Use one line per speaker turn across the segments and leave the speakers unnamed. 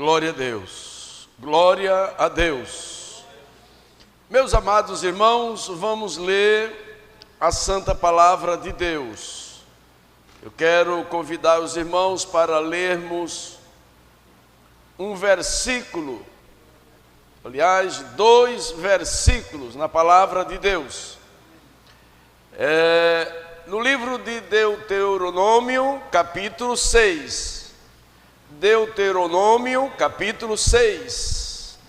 Glória a Deus, glória a Deus. Meus amados irmãos, vamos ler a Santa Palavra de Deus. Eu quero convidar os irmãos para lermos um versículo, aliás, 2 versículos na Palavra de Deus. No livro de Deuteronômio, capítulo 6. Deuteronômio, capítulo 6.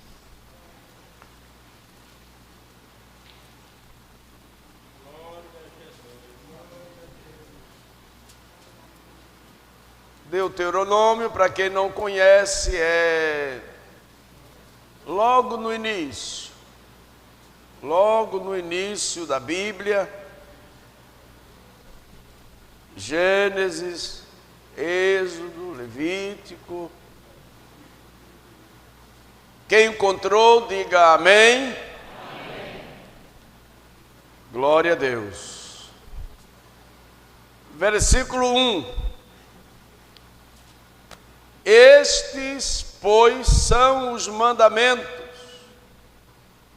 Deuteronômio, para quem não conhece, é logo no início da Bíblia. Gênesis, Êxodo, Levítico. Quem encontrou, diga amém. Amém. Glória a Deus. Versículo 1. Estes, pois, são os mandamentos,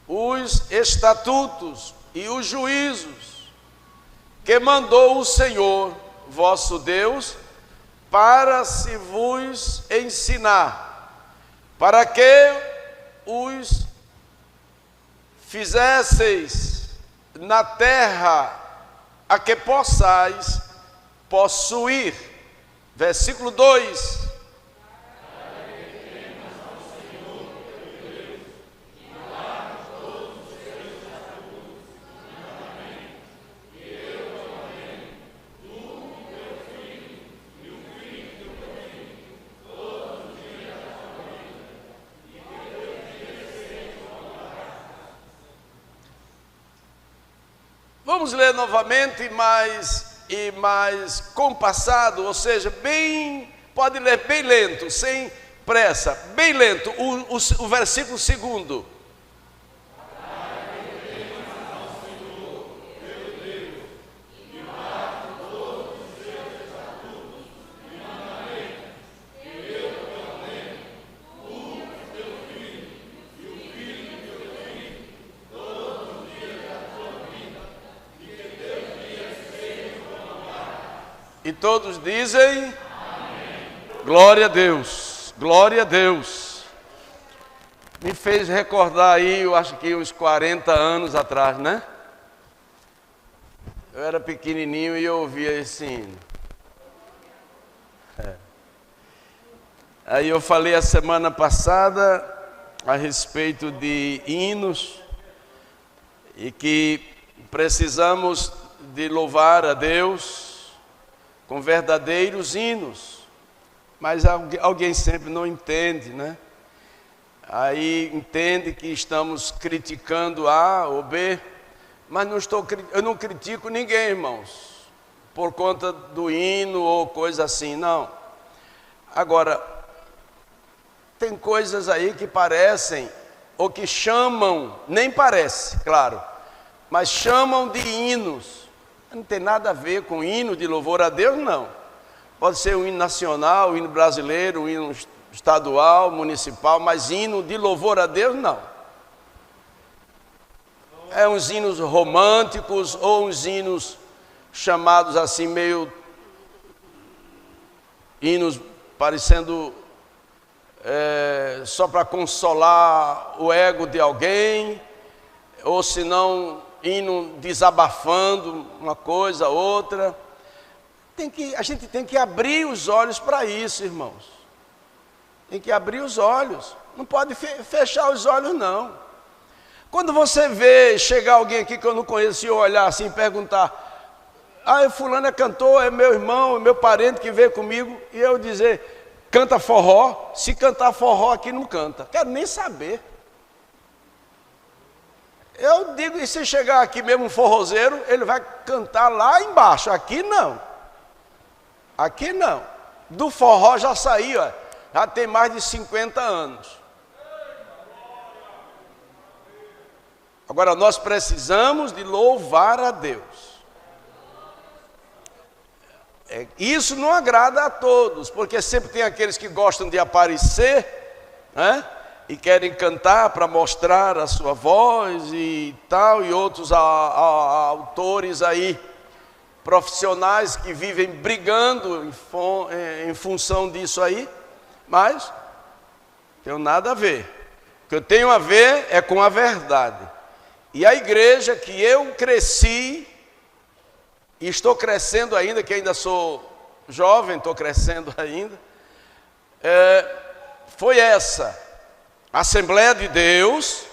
os estatutos e os juízos que mandou o Senhor, vosso Deus, para se vos ensinar, para que os fizesseis na terra a que possais possuir. Versículo 2. Vamos ler novamente, mais compassado, ou seja, pode ler bem lento, sem pressa, bem lento, o versículo 2. E todos dizem, amém. Glória a Deus, glória a Deus. Me fez recordar aí, eu acho que uns 40 anos atrás, né? Eu era pequenininho e eu ouvia esse hino. Aí eu falei a semana passada a respeito de hinos e que precisamos de louvar a Deus com verdadeiros hinos, mas alguém sempre não entende, né? Aí entende que estamos criticando A ou B, mas eu não critico ninguém, irmãos, por conta do hino ou coisa assim, não. Agora, tem coisas aí que parecem, ou que chamam, nem parece, claro, mas chamam de hinos. Não tem nada a ver com hino de louvor a Deus, não. Pode ser um hino nacional, um hino brasileiro, um hino estadual, municipal, mas hino de louvor a Deus, não. É uns hinos românticos ou uns hinos chamados assim, meio hinos parecendo só para consolar o ego de alguém, ou se não hino desabafando uma coisa, outra. A gente tem que abrir os olhos para isso, irmãos. Tem que abrir os olhos. Não pode fechar os olhos, não. Quando você vê chegar alguém aqui que eu não conheço e eu olhar assim e perguntar: fulano é cantor, é meu irmão, é meu parente que veio comigo, e eu dizer: canta forró? Se cantar forró aqui não canta. Quero nem saber. Eu digo, e se chegar aqui mesmo um forrozeiro, ele vai cantar lá embaixo, aqui não. Aqui não. Do forró já saí, ó, já tem mais de 50 anos. Agora nós precisamos de louvar a Deus. Isso não agrada a todos, porque sempre tem aqueles que gostam de aparecer né? E querem cantar para mostrar a sua voz e tal, e outros autores aí, profissionais que vivem brigando em função disso aí, mas não tenho nada a ver. O que eu tenho a ver é com a verdade. E a igreja que eu cresci, e estou crescendo ainda, que ainda sou jovem, estou crescendo ainda, foi essa, a Assembleia de Deus,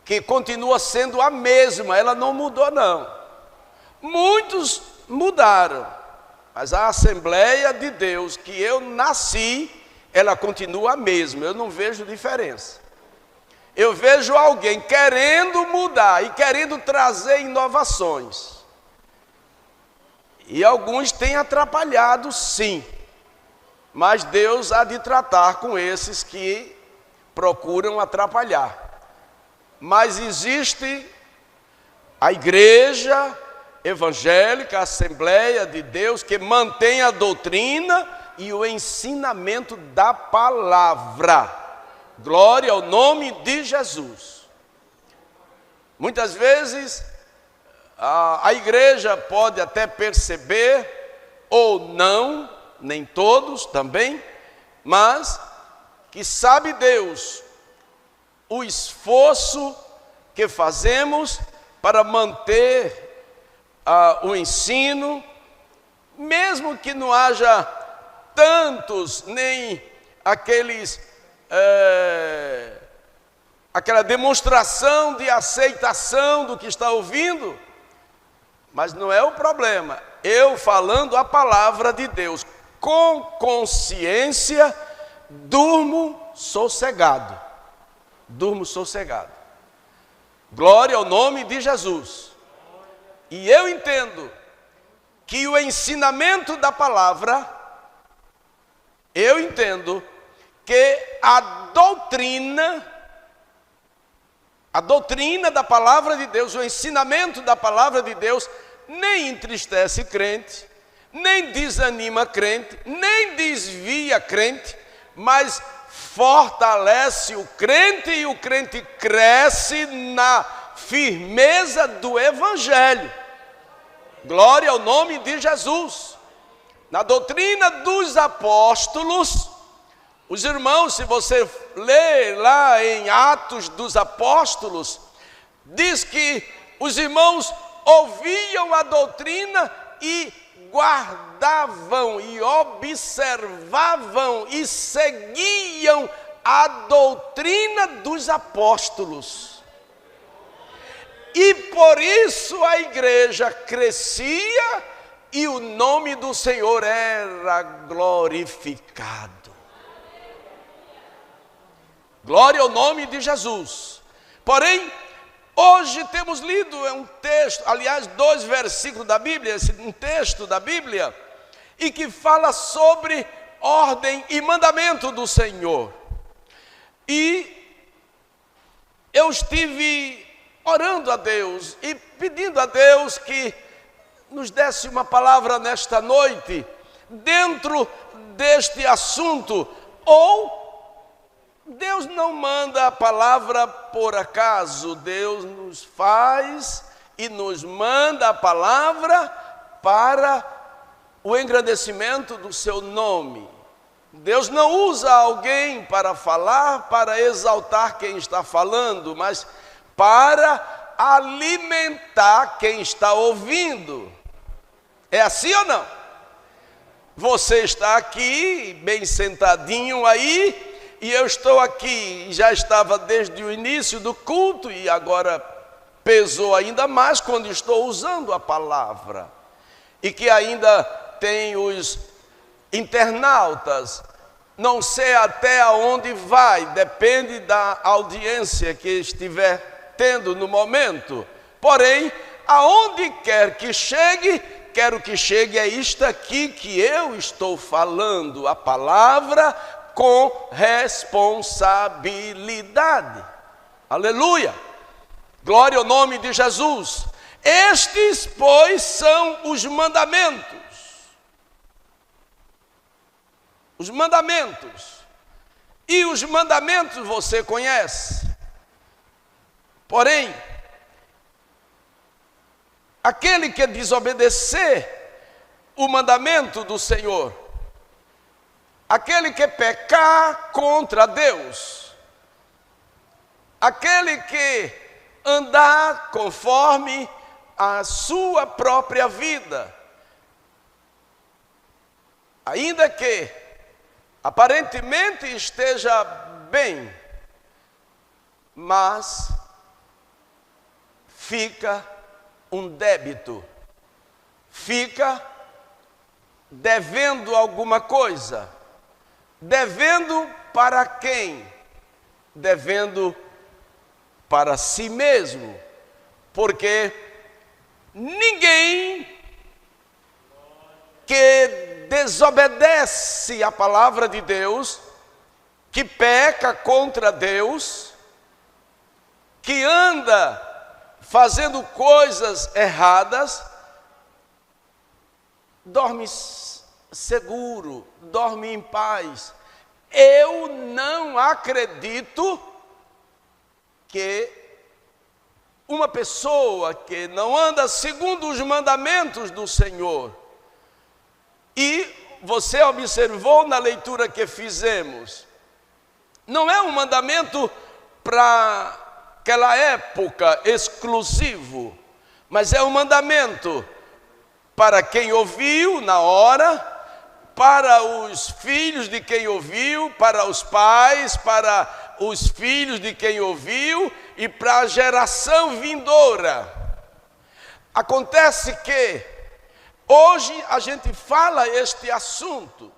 que continua sendo a mesma, ela não mudou não. Muitos mudaram, mas a Assembleia de Deus que eu nasci, ela continua a mesma, eu não vejo diferença. Eu vejo alguém querendo mudar e querendo trazer inovações. E alguns têm atrapalhado, sim. Mas Deus há de tratar com esses que procuram atrapalhar. Mas existe a igreja evangélica, a Assembleia de Deus, que mantém a doutrina e o ensinamento da palavra. Glória ao nome de Jesus. Muitas vezes a igreja pode até perceber, ou não, nem todos também, mas que sabe Deus o esforço que fazemos para manter o ensino, mesmo que não haja tantos, nem aquela demonstração de aceitação do que está ouvindo, mas não é o problema. Eu falando a palavra de Deus com consciência, durmo sossegado. Durmo sossegado. Glória ao nome de Jesus. E eu entendo que o ensinamento da palavra, eu entendo que a doutrina da palavra de Deus, o ensinamento da palavra de Deus, nem entristece crente, nem desanima crente, nem desvia crente, mas fortalece o crente e o crente cresce na firmeza do Evangelho. Glória ao nome de Jesus. Na doutrina dos apóstolos, os irmãos, se você ler lá em Atos dos Apóstolos, diz que os irmãos ouviam a doutrina e guardavam e observavam e seguiam a doutrina dos apóstolos. E por isso a igreja crescia e o nome do Senhor era glorificado. Glória ao nome de Jesus. Porém, hoje temos lido um texto, aliás, 2 versículos da Bíblia, um texto da Bíblia, e que fala sobre ordem e mandamento do Senhor. E eu estive orando a Deus e pedindo a Deus que nos desse uma palavra nesta noite, dentro deste assunto, ou Deus não manda a palavra por acaso, Deus nos faz e nos manda a palavra para o engrandecimento do seu nome. Deus não usa alguém para falar, para exaltar quem está falando, mas para alimentar quem está ouvindo. É assim ou não? Você está aqui, bem sentadinho aí, e eu estou aqui, já estava desde o início do culto e agora pesou ainda mais quando estou usando a palavra. E que ainda tem os internautas, não sei até onde vai, depende da audiência que estiver tendo no momento. Porém, aonde quer que chegue, quero que chegue é isto aqui que eu estou falando, a palavra com responsabilidade. Aleluia! Glória ao nome de Jesus. Estes, pois, são os mandamentos. Os mandamentos. E os mandamentos você conhece. Porém, aquele que desobedecer o mandamento do Senhor, aquele que pecar contra Deus, aquele que andar conforme a sua própria vida, ainda que aparentemente esteja bem, mas fica um débito, fica devendo alguma coisa. Devendo para quem? Devendo para si mesmo, porque ninguém que desobedece a palavra de Deus, que peca contra Deus, que anda fazendo coisas erradas, dorme seguro, dorme em paz. Eu não acredito que uma pessoa que não anda segundo os mandamentos do Senhor, e você observou na leitura que fizemos, não é um mandamento para aquela época exclusivo, mas é um mandamento para quem ouviu na hora, para os filhos de quem ouviu, para os pais, para os filhos de quem ouviu e para a geração vindoura. Acontece que hoje a gente fala este assunto,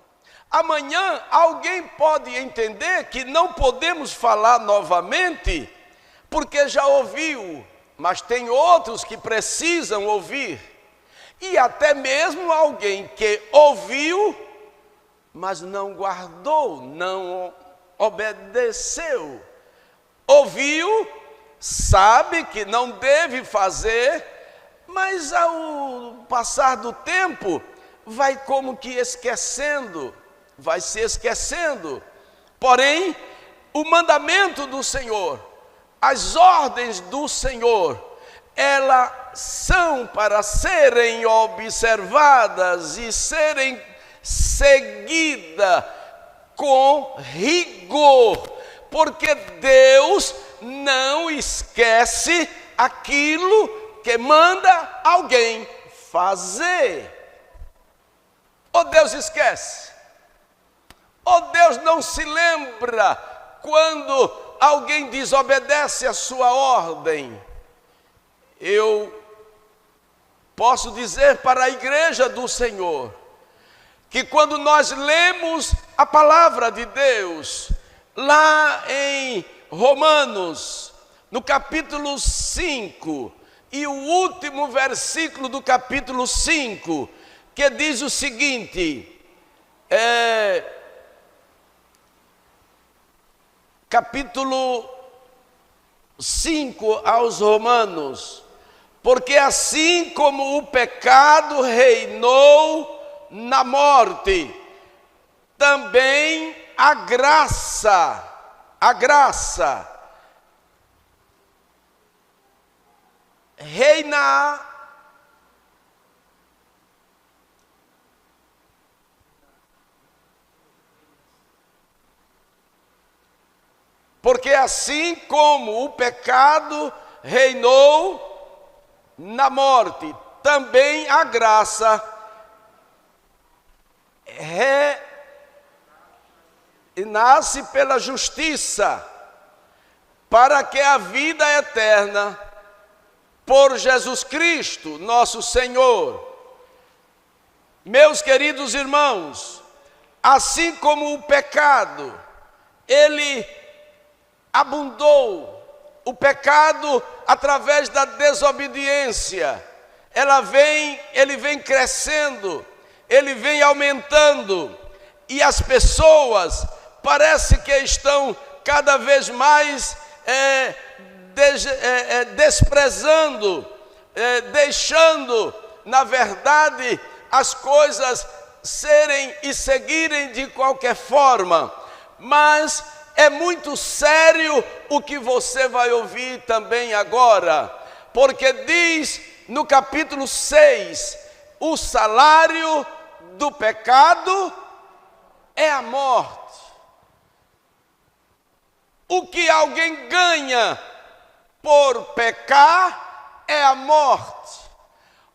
amanhã alguém pode entender que não podemos falar novamente, porque já ouviu, mas tem outros que precisam ouvir. E até mesmo alguém que ouviu, mas não guardou, não obedeceu. Ouviu, sabe que não deve fazer, mas ao passar do tempo, vai como que esquecendo, vai se esquecendo. Porém, o mandamento do Senhor, as ordens do Senhor, elas são para serem observadas e serem seguidas com rigor, porque Deus não esquece aquilo que manda alguém fazer. Ou Deus esquece, ou Deus não se lembra quando alguém desobedece a sua ordem. Eu posso dizer para a igreja do Senhor, que quando nós lemos a palavra de Deus, lá em Romanos, no capítulo 5, e o último versículo do capítulo 5, que diz o seguinte, capítulo 5 aos Romanos, porque assim como o pecado reinou na morte, também a graça reina porque assim como o pecado reinou na morte, também a graça nasce pela justiça, para que a vida eterna por Jesus Cristo, nosso Senhor. Meus queridos irmãos, assim como o pecado, ele abundou, o pecado através da desobediência, ele vem crescendo, ele vem aumentando, e as pessoas parece que estão cada vez mais desprezando, deixando, na verdade, as coisas serem e seguirem de qualquer forma. Mas é muito sério o que você vai ouvir também agora, porque diz no capítulo 6, o salário do pecado é a morte. O que alguém ganha por pecar é a morte.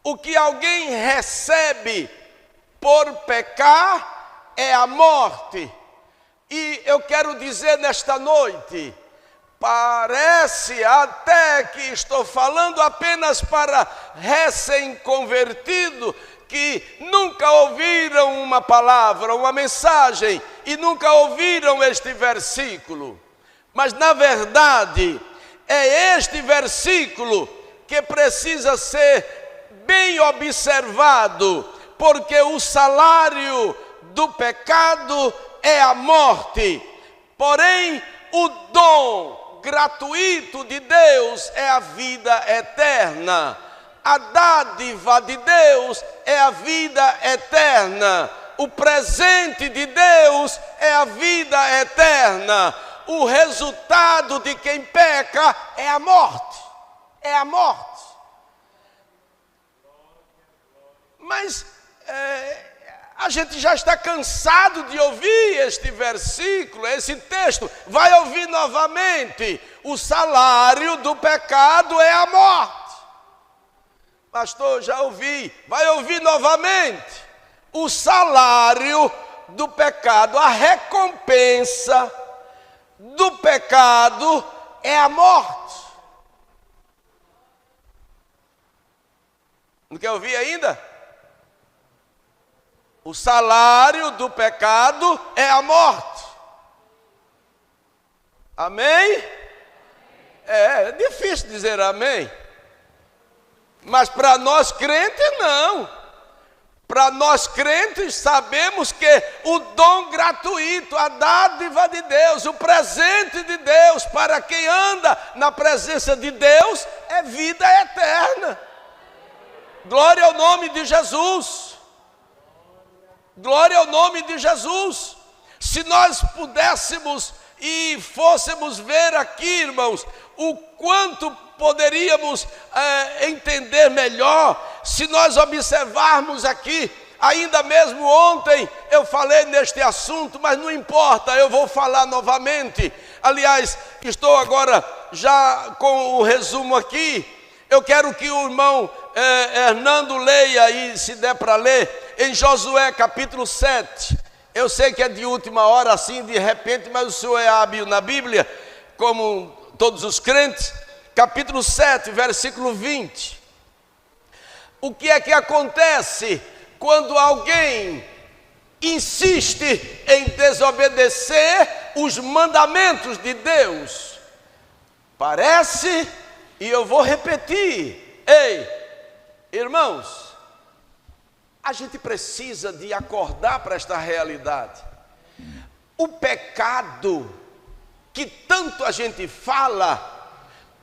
O que alguém recebe por pecar é a morte. E eu quero dizer nesta noite, parece até que estou falando apenas para recém-convertido que nunca ouviram uma palavra, uma mensagem e nunca ouviram este versículo. Mas na verdade é este versículo que precisa ser bem observado, porque o salário do pecado é a morte, porém o dom gratuito de Deus é a vida eterna. A dádiva de Deus é a vida eterna. O presente de Deus é a vida eterna. O resultado de quem peca é a morte. É a morte. Mas a gente já está cansado de ouvir este versículo, esse texto. Vai ouvir novamente. O salário do pecado é a morte. Pastor, já ouvi. Vai ouvir novamente. O salário do pecado, a recompensa do pecado é a morte. Não quer ouvir ainda? O salário do pecado é a morte. Amém? É difícil dizer amém. Mas para nós crentes não. Para nós crentes sabemos que o dom gratuito, a dádiva de Deus, o presente de Deus para quem anda na presença de Deus é vida eterna. Glória ao nome de Jesus. Glória ao nome de Jesus. Se nós pudéssemos e fôssemos ver aqui, irmãos, o quanto poderíamos entender melhor, se nós observarmos aqui. Ainda mesmo ontem eu falei neste assunto, mas não importa, eu vou falar novamente. Aliás, estou agora já com o resumo aqui. Eu quero que o irmão Hernando leia aí, se der para ler, em Josué capítulo 7. Eu sei que é de última hora, assim, de repente, mas o senhor é hábil na Bíblia, como todos os crentes. Capítulo 7, versículo 20. O que é que acontece quando alguém insiste em desobedecer os mandamentos de Deus? Parece, e eu vou repetir, ei, irmãos, a gente precisa de acordar para esta realidade. O pecado que tanto a gente fala,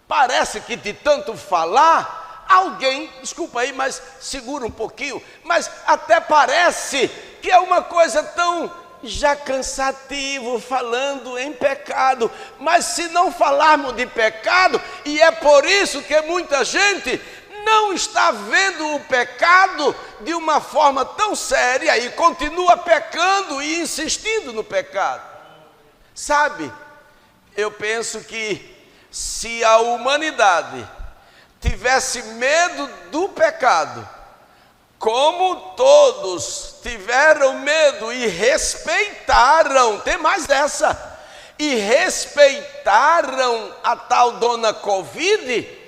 parece que de tanto falar, alguém, desculpa aí, mas segura um pouquinho, mas até parece que é uma coisa tão já cansativo falando em pecado. Mas se não falarmos de pecado, e é por isso que muita gente não está vendo o pecado de uma forma tão séria e continua pecando e insistindo no pecado. Sabe, eu penso que se a humanidade tivesse medo do pecado, como todos tiveram medo e respeitaram, tem mais essa, e respeitaram a tal dona Covid,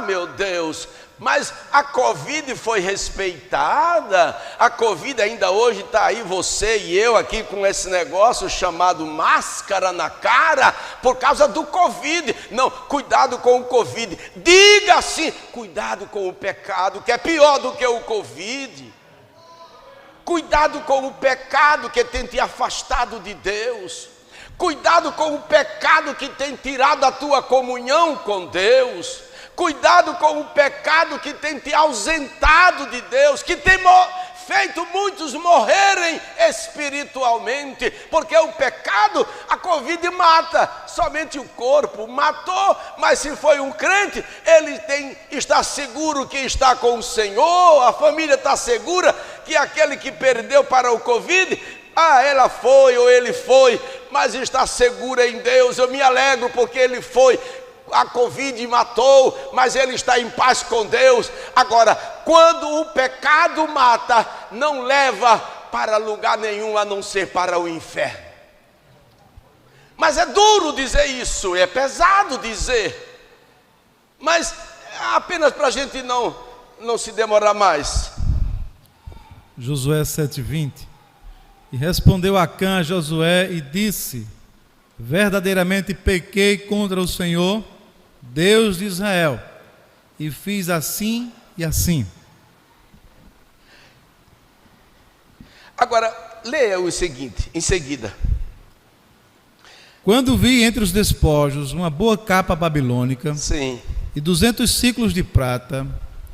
meu Deus, mas a Covid foi respeitada. A Covid ainda hoje está aí, você e eu aqui com esse negócio chamado máscara na cara, por causa do Covid. Não, cuidado com o Covid. Diga assim, cuidado com o pecado, que é pior do que o Covid. Cuidado com o pecado que tem te afastado de Deus. Cuidado com o pecado que tem tirado a tua comunhão com Deus. Cuidado com o pecado que tem te ausentado de Deus, que tem feito muitos morrerem espiritualmente, porque o pecado, a Covid mata, somente o corpo matou, mas se foi um crente, ele está seguro que está com o Senhor, a família está segura que aquele que perdeu para o Covid, ela foi ou ele foi, mas está segura em Deus. Eu me alegro porque ele foi, a Covid matou, mas ele está em paz com Deus. Agora, quando o pecado mata, não leva para lugar nenhum a não ser para o inferno. Mas é duro dizer isso, é pesado dizer, mas apenas para a gente não se demorar mais.
Josué 7:20. E respondeu Acã a Josué e disse: verdadeiramente pequei contra o Senhor, Deus de Israel, e fiz assim e assim.
Agora, leia o seguinte, em seguida.
Quando vi entre os despojos uma boa capa babilônica,
Sim.
e 200 siclos de prata,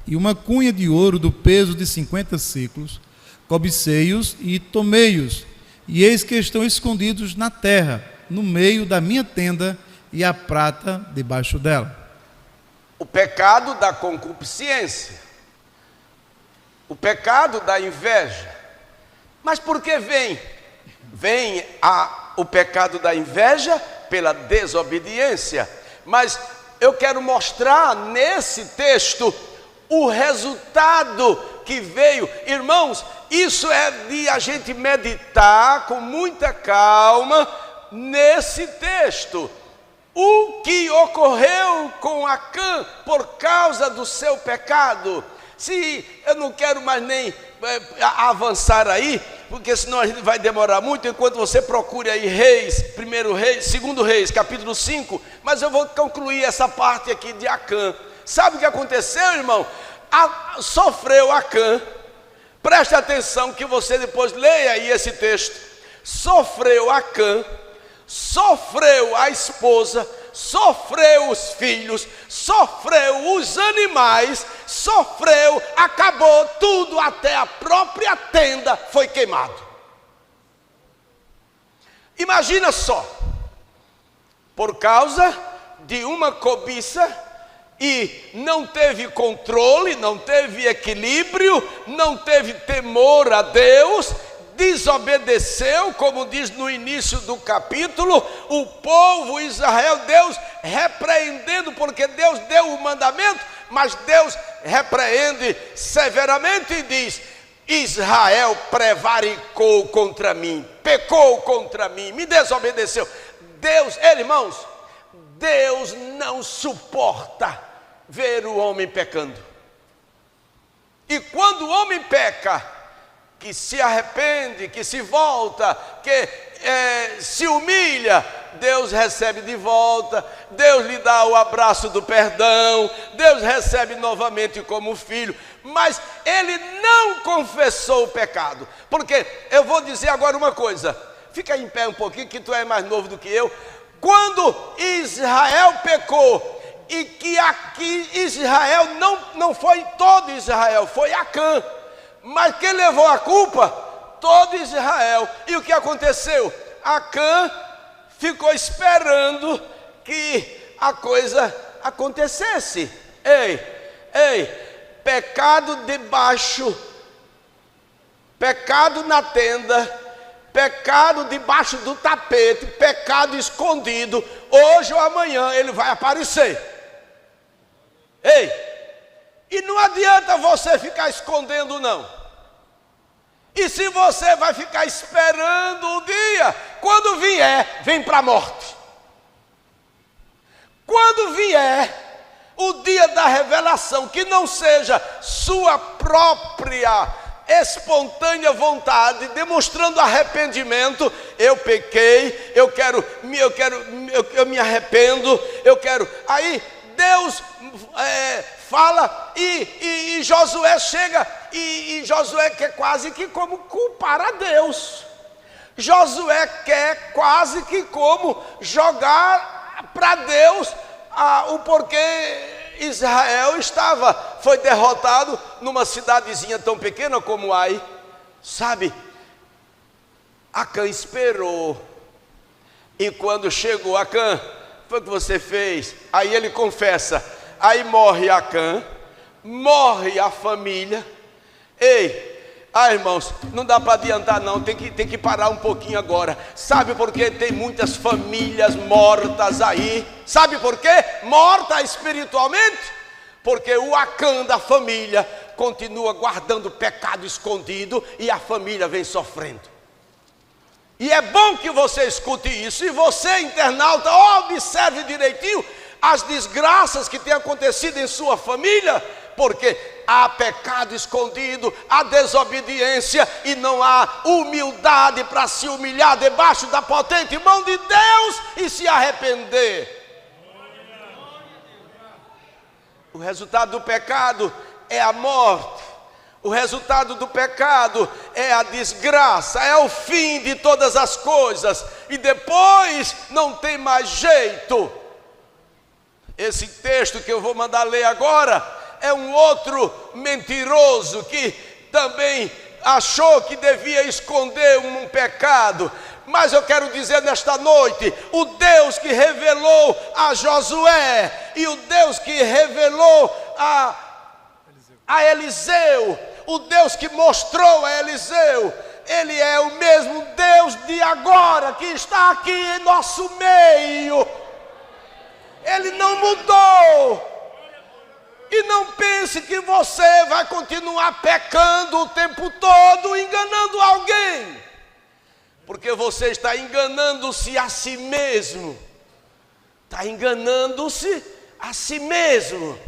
e uma cunha de ouro do peso de 50 siclos, cobicei-os e tomei-os, e eis que estão escondidos na terra, no meio da minha tenda, e a prata debaixo dela.
O pecado da concupiscência, o pecado da inveja. Mas por que vem? Vem o pecado da inveja pela desobediência. Mas eu quero mostrar nesse texto o resultado que veio. Irmãos, isso é de a gente meditar com muita calma nesse texto. O que ocorreu com Acã por causa do seu pecado. Se eu não quero mais nem avançar aí, porque senão a gente vai demorar muito, enquanto você procure aí Reis, 1 Reis, 2 Reis, capítulo 5, mas eu vou concluir essa parte aqui de Acã. Sabe o que aconteceu, irmão? Sofreu Acã, preste atenção que você depois leia aí esse texto. Sofreu Acã, sofreu a esposa, sofreu os filhos, sofreu os animais, sofreu, acabou tudo, até a própria tenda foi queimado. Imagina só, por causa de uma cobiça, e não teve controle, não teve equilíbrio, não teve temor a Deus, desobedeceu, como diz no início do capítulo, o povo Israel, Deus repreendendo, porque Deus deu o mandamento, mas Deus repreende severamente e diz: Israel prevaricou contra mim, pecou contra mim, me desobedeceu. Deus, irmãos, Deus não suporta ver o homem pecando. E quando o homem peca, que se arrepende, que se volta, que se humilha, Deus recebe de volta, Deus lhe dá o abraço do perdão, Deus recebe novamente como filho, mas ele não confessou o pecado. Porque eu vou dizer agora uma coisa, fica em pé um pouquinho que tu é mais novo do que eu. Quando Israel pecou, e que aqui Israel não foi todo Israel, foi Acã, mas quem levou a culpa? Todo Israel. E o que aconteceu? Acã ficou esperando que a coisa acontecesse. Ei, pecado debaixo, pecado na tenda, pecado debaixo do tapete, pecado escondido, hoje ou amanhã ele vai aparecer. E não adianta você ficar escondendo, não. E se você vai ficar esperando o dia, quando vier, vem para a morte. Quando vier o dia da revelação, que não seja sua própria espontânea vontade, demonstrando arrependimento, eu pequei, eu me arrependo, eu quero. Aí Deus fala e Josué chega e Josué quer quase que como culpar a Deus. Josué quer quase que como jogar para Deus o porquê Israel foi derrotado numa cidadezinha tão pequena como Ai. Sabe, Acã esperou. E quando chegou Acã, foi o que você fez? Aí ele confessa. Aí morre Acã, morre a família. Ei, irmãos, não dá para adiantar não, tem que parar um pouquinho agora. Sabe por que tem muitas famílias mortas aí? Sabe por quê? Morta espiritualmente? Porque o Acã da família continua guardando pecado escondido e a família vem sofrendo. E é bom que você escute isso. E você, internauta, observe direitinho as desgraças que têm acontecido em sua família, porque há pecado escondido, há desobediência e não há humildade para se humilhar debaixo da potente mão de Deus e se arrepender. O resultado do pecado é a morte. O resultado do pecado é a desgraça, é o fim de todas as coisas. E depois não tem mais jeito. Esse texto que eu vou mandar ler agora é um outro mentiroso que também achou que devia esconder um pecado. Mas eu quero dizer nesta noite, o Deus que revelou a Josué e o Deus que revelou a Eliseu, o Deus que mostrou a Eliseu, Ele é o mesmo Deus de agora, que está aqui em nosso meio. Ele não mudou. E não pense que você vai continuar pecando o tempo todo, enganando alguém, porque você está enganando-se a si mesmo. Está enganando-se a si mesmo.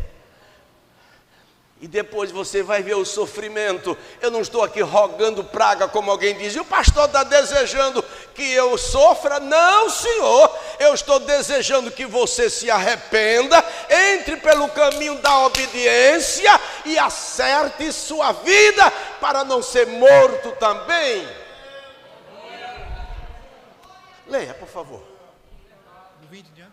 E depois você vai ver o sofrimento. Eu não estou aqui rogando praga, como alguém diz. E o pastor está desejando que eu sofra? Não, senhor. Eu estou desejando que você se arrependa, entre pelo caminho da obediência e acerte sua vida para não ser morto também. Leia, por favor.
Do 20 em diante.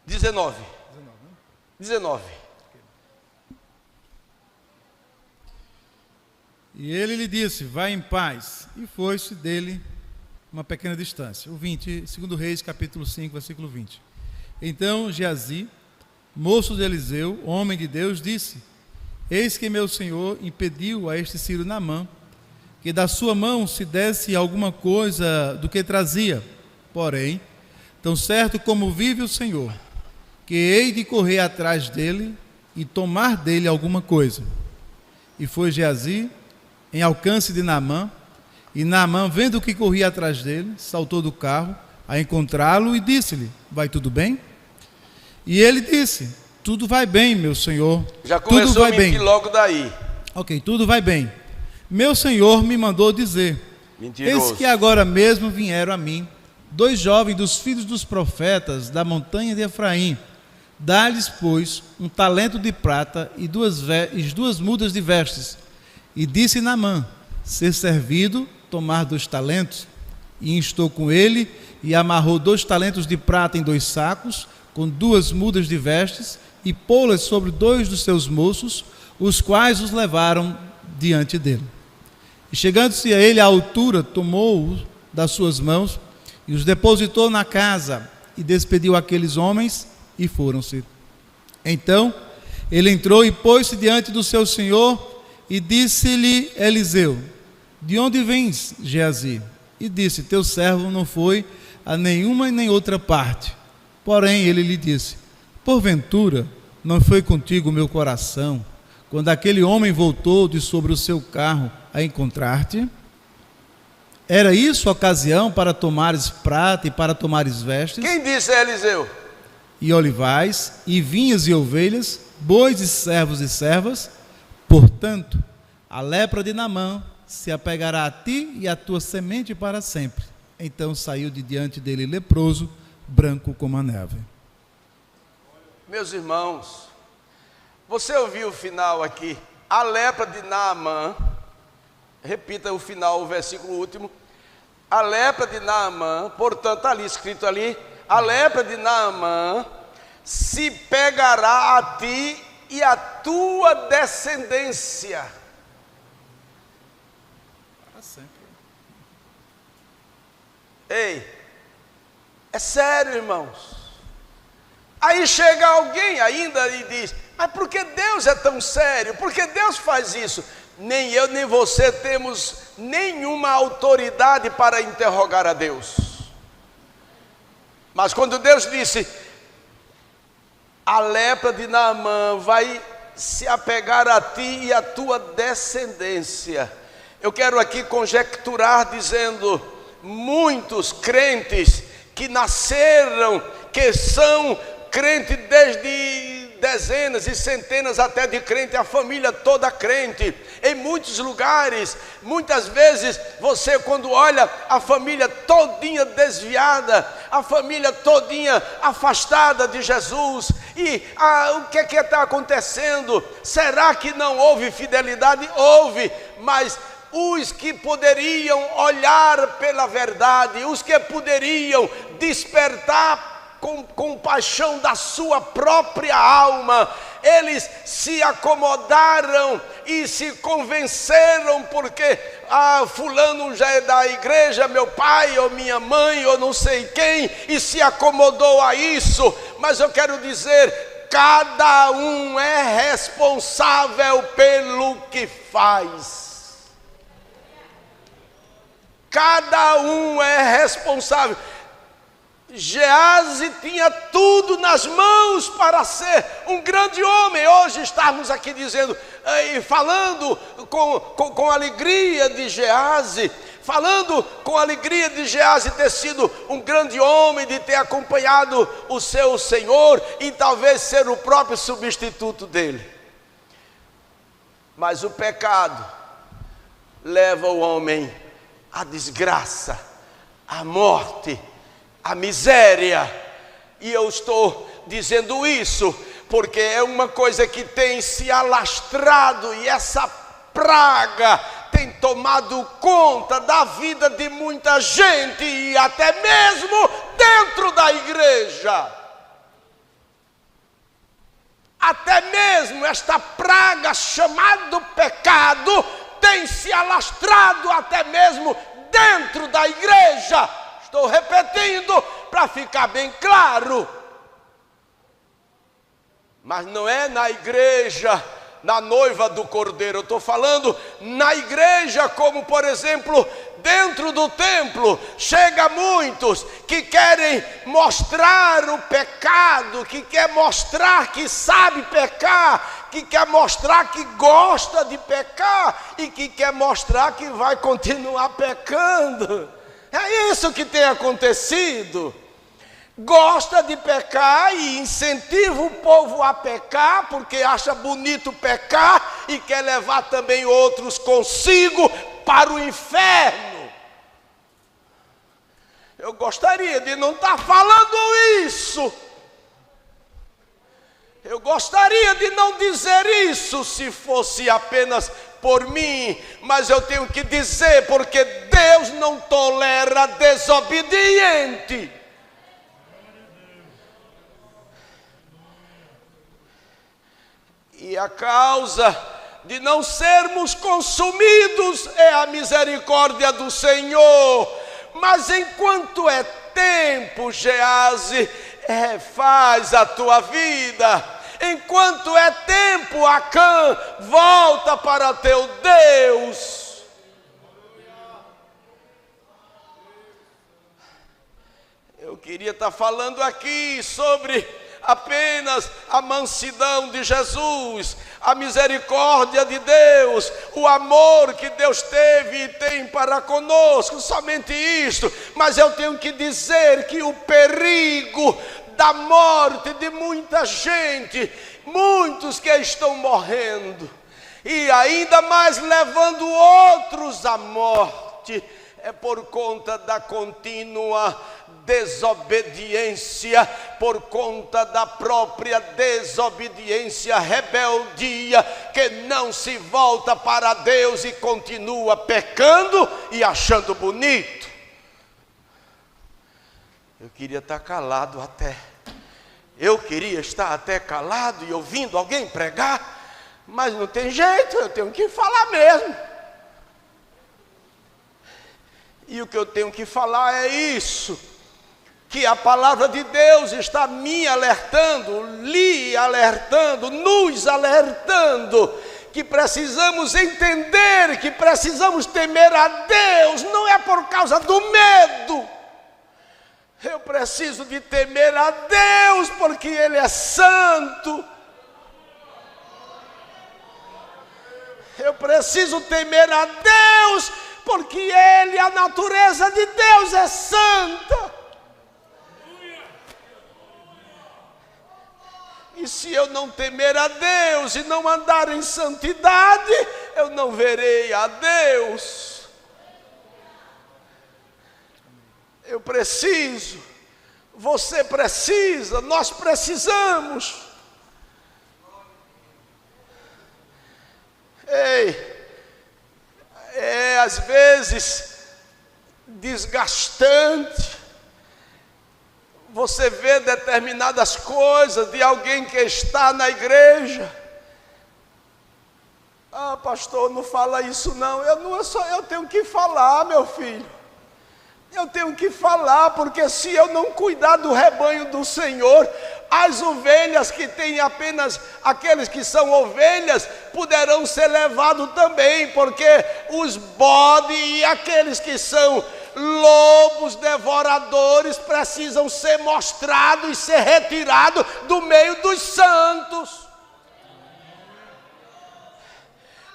19.
E ele lhe disse: vai em paz. E foi-se dele uma pequena distância. O 20, 2 Reis, capítulo 5, versículo 20. Então Geazi, moço de Eliseu, homem de Deus, disse: eis que meu senhor impediu a este Sírio Naamã que da sua mão se desse alguma coisa do que trazia. Porém, tão certo como vive o Senhor, que hei de correr atrás dele e tomar dele alguma coisa. E foi Geazi em alcance de Naamã, e Naamã, vendo que corria atrás dele, saltou do carro a encontrá-lo e disse-lhe: vai tudo bem? E ele disse: tudo vai bem, meu senhor.
Já começou
tudo vai
a mentir
bem.
logo daí.
Ok, tudo vai bem. Meu senhor me mandou dizer:
mentiroso.
Eis que agora mesmo vieram a mim 2 jovens dos filhos dos profetas da montanha de Efraim. Dá-lhes, pois, um talento de prata e 2 mudas de vestes. E disse Naamã: ser servido, tomar 2 talentos. E instou com ele, e amarrou 2 talentos de prata em 2 sacos, com 2 mudas de vestes, e pô-las sobre 2 dos seus moços, os quais os levaram diante dele. E chegando-se a ele à altura, tomou-os das suas mãos, e os depositou na casa, e despediu aqueles homens, e foram-se. Então ele entrou e pôs-se diante do seu senhor, e disse-lhe Eliseu: de onde vens, Geazi? E disse: teu servo não foi a nenhuma e nem outra parte. Porém ele lhe disse: porventura não foi contigo o meu coração, quando aquele homem voltou de sobre o seu carro a encontrar-te? Era isso a ocasião para tomares prata e para tomares vestes?
Quem disse a Eliseu?
E olivais, e vinhas e ovelhas, bois e servos e servas. Portanto, a lepra de Naamã se apegará a ti e à tua semente para sempre. Então saiu de diante dele leproso, branco como a neve.
Meus irmãos, você ouviu o final aqui? A lepra de Naamã, repita o final, o versículo último. A lepra de Naamã, portanto, está ali escrito ali: a lepra de Naamã se pegará a ti e a tua descendência.
Para sempre.
Ei, é sério, irmãos. Aí chega alguém ainda e diz: mas por que Deus é tão sério? Por que Deus faz isso? Nem eu nem você temos nenhuma autoridade para interrogar a Deus. Mas quando Deus disse: a lepra de Naamã vai se apegar a ti e a tua descendência, eu quero aqui conjecturar dizendo: muitos crentes que nasceram, que são crentes desde dezenas e centenas até de crente, a família toda crente, em muitos lugares, muitas vezes você quando olha a família todinha desviada, a família todinha afastada de Jesus, e o que está acontecendo? Será que não houve fidelidade? Houve, mas os que poderiam olhar pela verdade, os que poderiam despertar com compaixão da sua própria alma, eles se acomodaram e se convenceram, porque fulano já é da igreja, meu pai ou minha mãe ou não sei quem, e se acomodou a isso. Mas eu quero dizer, cada um é responsável pelo que faz. Cada um é responsável. Geazi tinha tudo nas mãos para ser um grande homem. Hoje estamos aqui dizendo e falando com alegria de Geazi, falando com alegria de Geazi ter sido um grande homem, de ter acompanhado o seu Senhor e talvez ser o próprio substituto dele. Mas o pecado leva o homem à desgraça, à morte, a miséria. E eu estou dizendo isso porque é uma coisa que tem se alastrado, e essa praga tem tomado conta da vida de muita gente, e até mesmo dentro da igreja. Até mesmo esta praga chamada pecado tem se alastrado até mesmo dentro da igreja. Estou repetindo para ficar bem claro. Mas não é na igreja, na noiva do Cordeiro. Eu estou falando na igreja, como por exemplo, dentro do templo. Chega muitos que querem mostrar o pecado, que quer mostrar que sabe pecar, que quer mostrar que gosta de pecar e que quer mostrar que vai continuar pecando. É isso que tem acontecido. Gosta de pecar e incentiva o povo a pecar, porque acha bonito pecar e quer levar também outros consigo para o inferno. Eu gostaria de não estar falando isso. Eu gostaria de não dizer isso se fosse apenas por mim, mas eu tenho que dizer porque Deus não tolera desobediente. E a causa de não sermos consumidos é a misericórdia do Senhor. Mas enquanto é tempo, Geazi, refaz a tua vida. Enquanto é tempo, Acã, volta para teu Deus. Eu queria estar falando aqui sobre apenas a mansidão de Jesus, a misericórdia de Deus, o amor que Deus teve e tem para conosco, somente isto. Mas eu tenho que dizer que o perigo da morte de muita gente, muitos que estão morrendo e ainda mais levando outros à morte, é por conta da contínua desobediência, por conta da própria desobediência, rebeldia, que não se volta para Deus e continua pecando e achando bonito. Eu queria estar calado até. Eu queria estar até calado e ouvindo alguém pregar, mas não tem jeito, eu tenho que falar mesmo. E o que eu tenho que falar é isso, que a palavra de Deus está me alertando, lhe alertando, nos alertando, que precisamos entender, que precisamos temer a Deus, não é por causa do medo. Eu preciso de temer a Deus, porque Ele é santo. Eu preciso temer a Deus, porque Ele, a natureza de Deus é santa. E se eu não temer a Deus e não andar em santidade, eu não verei a Deus. Eu preciso, você precisa, nós precisamos. É às vezes desgastante você vê determinadas coisas de alguém que está na igreja. Ah, pastor, não fala isso não. Eu tenho que falar, meu filho. Eu tenho que falar, porque se eu não cuidar do rebanho do Senhor, as ovelhas que têm apenas aqueles que são ovelhas, poderão ser levados também, porque os bodes e aqueles que são lobos devoradores precisam ser mostrados e ser retirados do meio dos santos.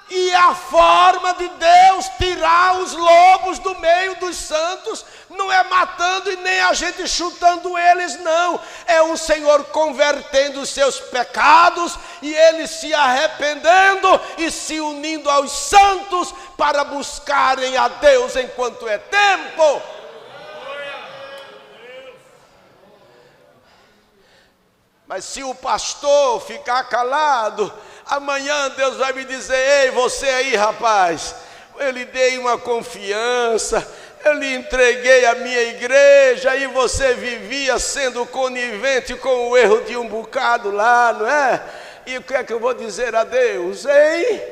E a forma de Deus tirar os lobos do meio dos santos não é matando e nem a gente chutando eles, não. É o Senhor convertendo os seus pecados e eles se arrependendo e se unindo aos santos para buscarem a Deus enquanto é tempo. Mas se o pastor ficar calado, amanhã Deus vai me dizer: ei, você aí, rapaz, eu lhe dei uma confiança, eu lhe entreguei a minha igreja e você vivia sendo conivente com o erro de um bocado lá, não é? E o que é que eu vou dizer a Deus, hein?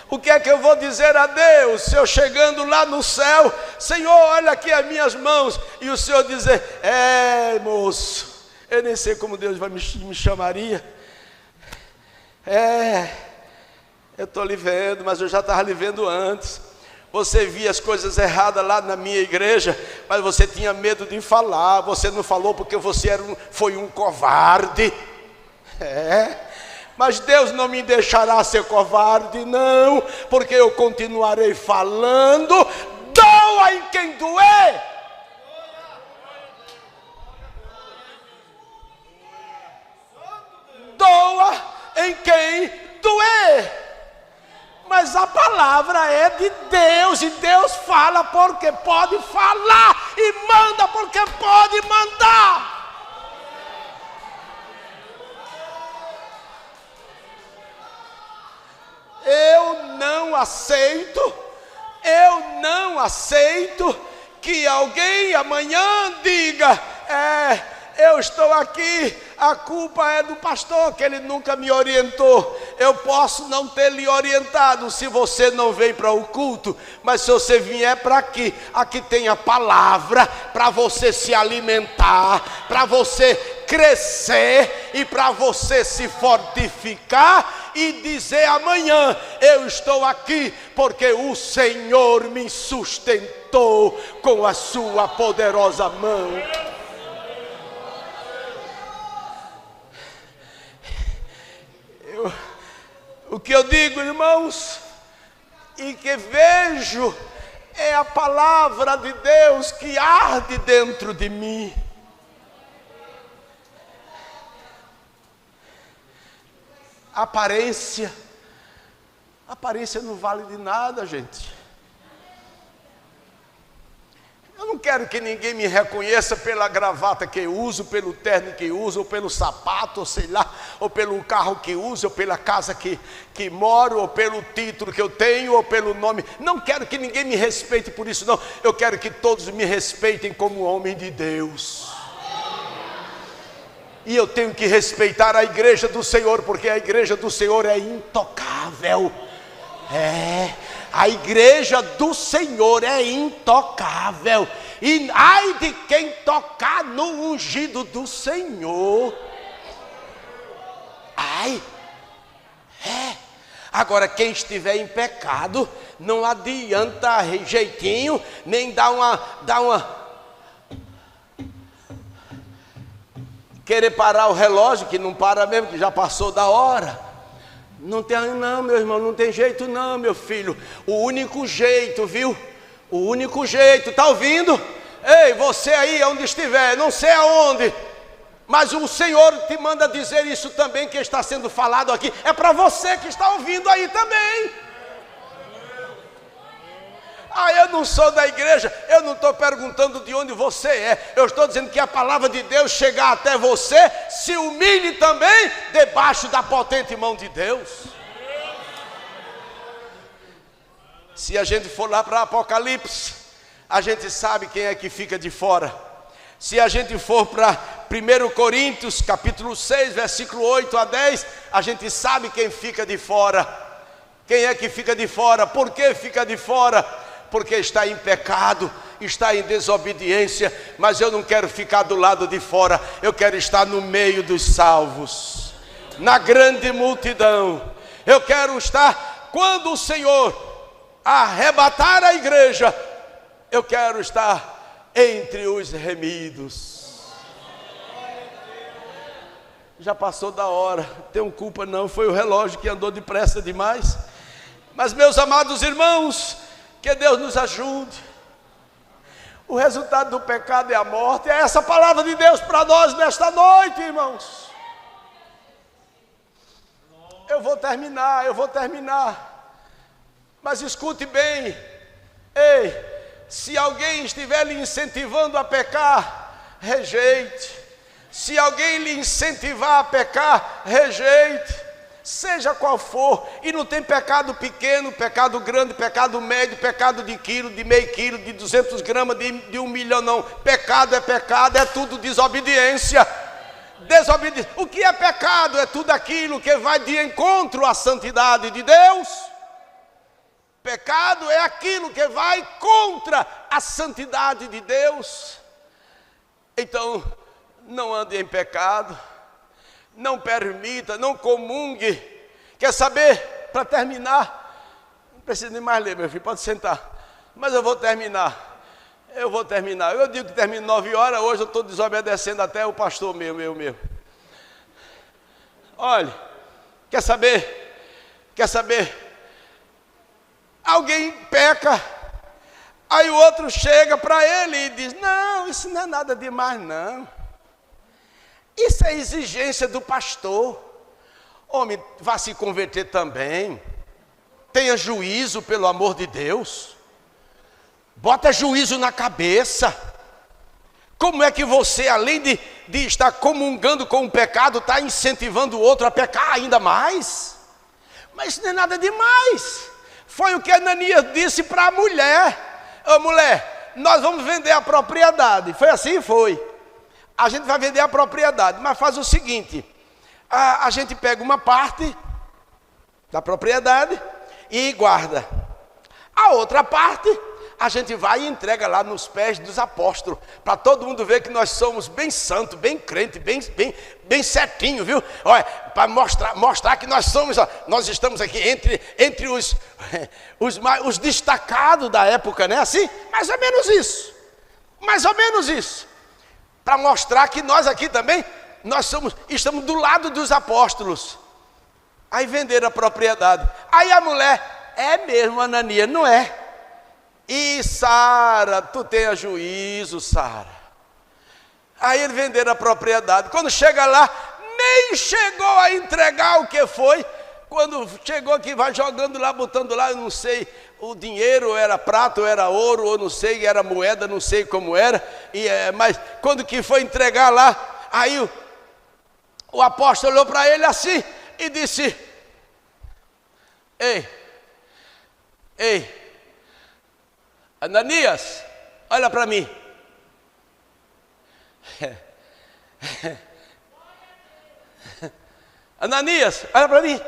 O que é que eu vou dizer a Deus, se eu chegando lá no céu, Senhor, olha aqui as minhas mãos, e o Senhor dizer: moço, eu nem sei como Deus me chamaria. Eu estou lhe vendo, mas eu já estava lhe vendo antes. Você via as coisas erradas lá na minha igreja, mas você tinha medo de falar. Você não falou porque você foi um covarde. Mas Deus não me deixará ser covarde, não, porque eu continuarei falando. Doa em quem doer. Doa em quem doer. Mas a palavra é de Deus, e Deus fala porque pode falar, e manda porque pode mandar. Eu não aceito que alguém amanhã diga: eu estou aqui, a culpa é do pastor, que ele nunca me orientou. Eu posso não ter lhe orientado se você não veio para o culto, mas se você vier para aqui tem a palavra para você se alimentar, para você crescer e para você se fortificar e dizer amanhã: eu estou aqui porque o Senhor me sustentou com a sua poderosa mão. O que eu digo, irmãos, e que vejo, é a palavra de Deus que arde dentro de mim. Aparência não vale de nada, gente. Eu não quero que ninguém me reconheça pela gravata que eu uso, pelo terno que eu uso, ou pelo sapato, ou sei lá, ou pelo carro que uso, ou pela casa que moro, ou pelo título que eu tenho, ou pelo nome. Não quero que ninguém me respeite por isso, não. Eu quero que todos me respeitem como homem de Deus. E eu tenho que respeitar a igreja do Senhor, porque a igreja do Senhor é intocável. A igreja do Senhor é intocável. E ai de quem tocar no ungido do Senhor. Agora, quem estiver em pecado, não adianta jeitinho, nem dar uma querer parar o relógio, que não para mesmo, que já passou da hora. Não tem, não, meu irmão, não tem jeito não, meu filho. O único jeito, viu? O único jeito, tá ouvindo? Ei, você aí onde estiver, não sei aonde, mas o Senhor te manda dizer isso também, que está sendo falado aqui. É para você que está ouvindo aí também. Eu não sou da igreja, eu não estou perguntando de onde você é. Eu estou dizendo que a palavra de Deus chegar até você, se humilhe também debaixo da potente mão de Deus. Se a gente for lá para Apocalipse, a gente sabe quem é que fica de fora. Se a gente for para 1 Coríntios, capítulo 6, versículo 8 a 10, a gente sabe quem fica de fora. Quem é que fica de fora? Por que fica de fora? Porque está em pecado, está em desobediência. Mas eu não quero ficar do lado de fora, eu quero estar no meio dos salvos, na grande multidão. Eu quero estar, quando o Senhor arrebatar a igreja, eu quero estar entre os remidos. Já passou da hora, tenho culpa não, foi o relógio que andou depressa demais. Mas meus amados irmãos, que Deus nos ajude. O resultado do pecado é a morte. É essa palavra de Deus para nós nesta noite, irmãos. Eu vou terminar. Mas escute bem. Ei, se alguém estiver lhe incentivando a pecar, rejeite. Se alguém lhe incentivar a pecar, rejeite. Seja qual for, e não tem pecado pequeno, pecado grande, pecado médio, pecado de quilo, de meio quilo, de 200 gramas, de 1 milhão, não. Pecado, é tudo desobediência. O que é pecado? É tudo aquilo que vai de encontro à santidade de Deus. Pecado é aquilo que vai contra a santidade de Deus. Então, não ande em pecado. Não permita, não comungue. Quer saber? Para terminar, não precisa nem mais ler, meu filho, pode sentar. Mas eu vou terminar. Eu digo que termino 9 horas, hoje eu estou desobedecendo até o pastor meu. Olha, quer saber? Alguém peca, aí o outro chega para ele e diz: não, isso não é nada demais não. Isso é exigência do pastor. Homem, vá se converter também. Tenha juízo, pelo amor de Deus. Bota juízo na cabeça. Como é que você, além de estar comungando com o pecado, está incentivando o outro a pecar ainda mais? Mas isso não é nada demais. Foi o que Ananias disse para a mulher. Ô mulher, nós vamos vender a propriedade. Foi assim? Foi. A gente vai vender a propriedade, mas faz o seguinte: a gente pega uma parte da propriedade e guarda. A outra parte, a gente vai e entrega lá nos pés dos apóstolos, para todo mundo ver que nós somos bem santos, bem crentes, bem certinho, viu? Olha, para mostrar que nós somos, nós estamos aqui entre os destacados da época, né? Assim, mais ou menos isso. Para mostrar que nós aqui também, estamos do lado dos apóstolos. Aí venderam a propriedade. Aí a mulher: é mesmo, Ananias, não é? E Sara, tu tenha juízo, Sara. Aí eles venderam a propriedade. Quando chega lá, nem chegou a entregar o que foi. Quando chegou aqui, vai jogando lá, botando lá, eu não sei, o dinheiro era prata ou era ouro, ou não sei, era moeda, não sei como era. Mas quando que foi entregar lá, aí o apóstolo olhou para ele assim e disse: Ei, Ananias, olha para mim. Ananias, olha para mim.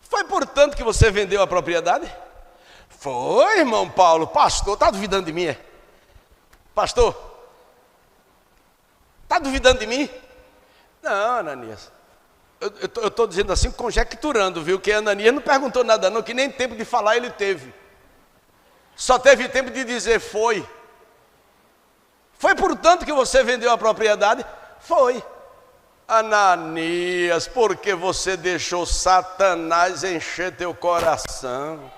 Foi portanto que você vendeu a propriedade? Foi, irmão Paulo. Pastor, está duvidando de mim? É? Pastor, está duvidando de mim? Não, Ananias. Eu estou dizendo assim, conjecturando, viu? Que Ananias não perguntou nada não, que nem tempo de falar ele teve. Só teve tempo de dizer foi. Foi portanto que você vendeu a propriedade? Foi. Ananias, porque você deixou Satanás encher teu coração?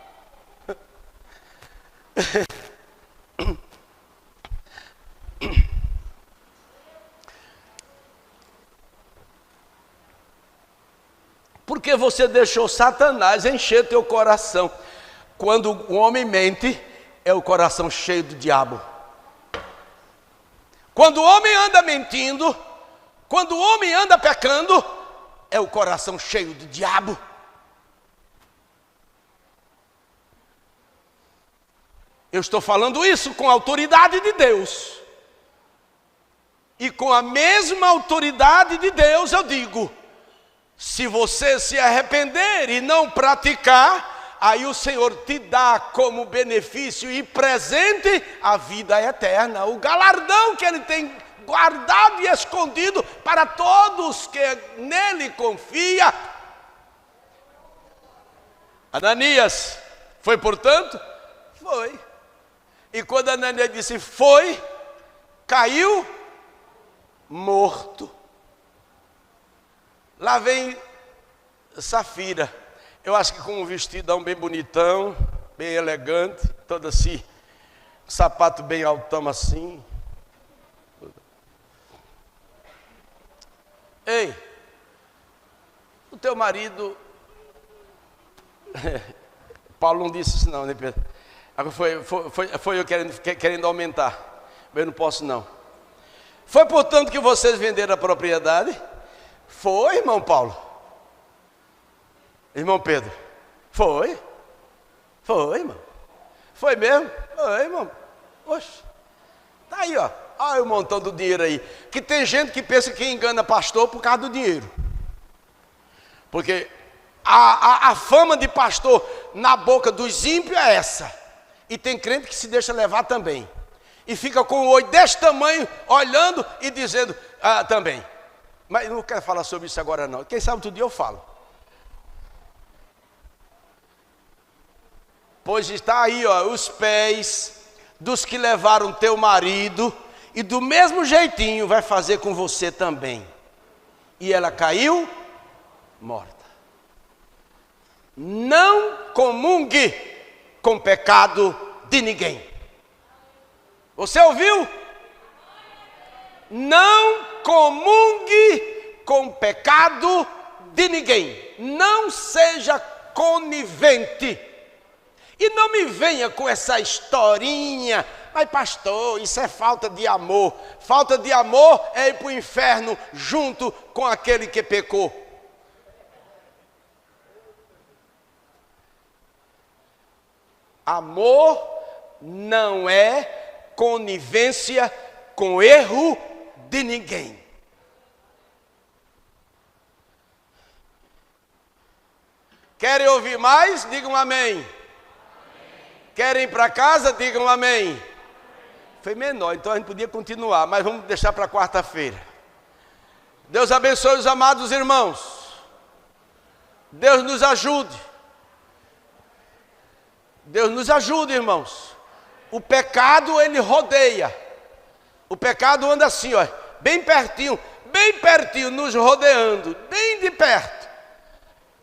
Porque você deixou Satanás encher teu coração? Quando o homem mente, é o coração cheio do diabo. Quando o homem anda mentindo, quando o homem anda pecando, é o coração cheio do diabo. Eu estou falando isso com a autoridade de Deus. E com a mesma autoridade de Deus eu digo: se você se arrepender e não praticar, aí o Senhor te dá como benefício e presente a vida eterna, o galardão que Ele tem guardado e escondido para todos que nele confiam. Ananias, foi portanto? Foi. E quando Ananias disse foi, caiu morto. Lá vem Safira, eu acho que com um vestidão bem bonitão, bem elegante, todo assim, sapato bem altão assim. Ei, o teu marido, Paulo não disse isso não, né Pedro? Foi eu querendo aumentar, mas eu não posso não. Foi portanto que vocês venderam a propriedade? Foi, irmão Paulo. Irmão Pedro, foi? Foi, irmão. Foi mesmo? Foi, irmão. Oxe, tá aí, ó. Olha o montão do dinheiro aí. Que tem gente que pensa que engana pastor por causa do dinheiro. Porque a fama de pastor na boca dos ímpios é essa. E tem crente que se deixa levar também. E fica com o olho desse tamanho, olhando e dizendo também. Mas eu não quero falar sobre isso agora não. Quem sabe outro dia eu falo. Pois está aí, ó, os pés dos que levaram teu marido, e do mesmo jeitinho vai fazer com você também. E ela caiu morta. Não comungue com o pecado de ninguém. Você ouviu? Não comungue com o pecado de ninguém. Não seja conivente. E não me venha com essa historinha. Mas pastor, isso é falta de amor. Falta de amor é ir para o inferno junto com aquele que pecou. Amor não é conivência com erro de ninguém. Querem ouvir mais? Digam amém. Querem ir para casa? Digam amém. Foi menor, então a gente podia continuar, mas vamos deixar para quarta-feira. Deus abençoe os amados irmãos. Deus nos ajude. Deus nos ajude, irmãos. O pecado, ele rodeia. O pecado anda assim, ó, bem pertinho, nos rodeando, bem de perto.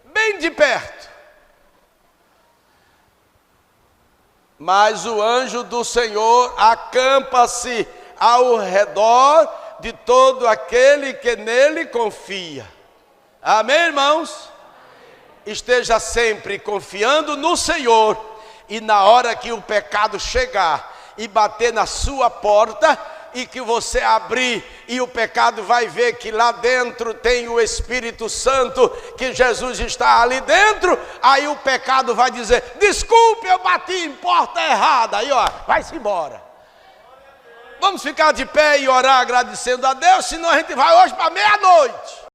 Bem de perto. Mas o anjo do Senhor acampa-se ao redor de todo aquele que nele confia. Amém, irmãos? Esteja sempre confiando no Senhor, e na hora que o pecado chegar e bater na sua porta, e que você abrir, e o pecado vai ver que lá dentro tem o Espírito Santo, que Jesus está ali dentro, aí o pecado vai dizer: desculpe, eu bati em porta errada. Aí ó, vai-se embora. Vamos ficar de pé e orar agradecendo a Deus, senão a gente vai hoje para meia-noite.